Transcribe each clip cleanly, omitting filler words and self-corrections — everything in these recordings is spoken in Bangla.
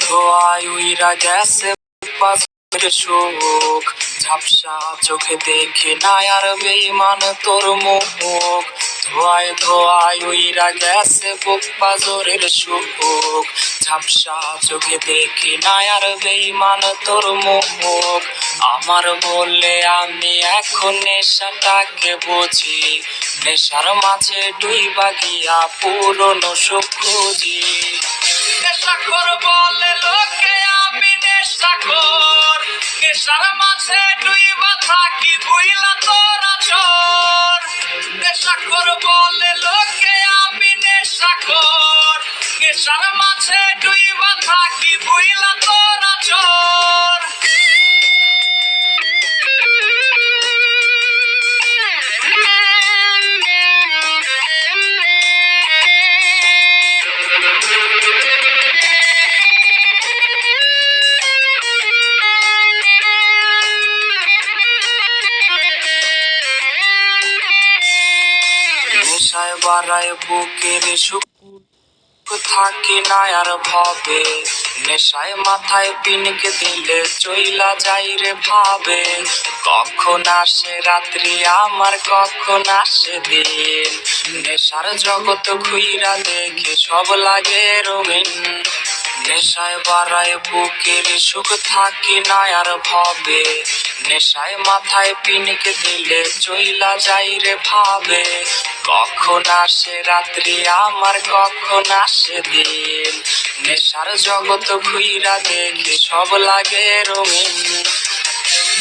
ধোয়ায় উইরা গেছে বাজের সুখ, ঝাপসা চোখে দেখি না আর বেঈমান তোর মুখ। ধোয়ায় ধোয়ায় উইরা গেছে বুক পাজরের সুখ, ঝাপসা চোখে দেখি না আর বেঈমান তোর মুখ। আমার বলে আমি এখন নেশাটাকে বুঝি, নেশার মাঝে ডুইবা গিয়া পুরনো সুখ খুঁজি। নেশাখোর বলে লোকে আমি নেশাখোর, নেশার মাঝে ডুইবা থাকি ভুইলা তোরা চোর। নেশাখোর বলে লোকে আমি নেশাখোর, নেশার মাঝে ডুইবা থাকি ভুইলা তোরা চোর। নেশায় বাড়ায় বুকের সুখ থাকি না আর ভাবে, নেশায় মাথায় পিনকে দিলে চইলা যাই রে ভাবে। কখন আসে রাত্রি আমার কখন আসে দিন, নেশার জগৎ ঘুইরা দেখে সব লাগে রঙিন। নেশায় বাড়ায় বুকের সুখ থাকি না আর ভাবে, নেশায় মাথায় পিনকে দিলে চইলা যাই রে ভাবে। কখন আসে রাত্রি আমার কখন আসে দিন, নেশার জগৎ ঘুইরা দেখে সব লাগে রঙিন।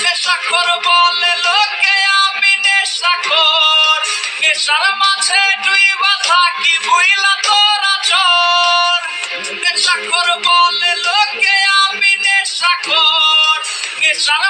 নেশাখোর বলে লোকে আমি নেশাখোর, নেশার মাঝে ডুইবা থাকি ভুইলা তোরা চোর। নেশাখোর বলে লোকে আমি নেশাখোর, নেশার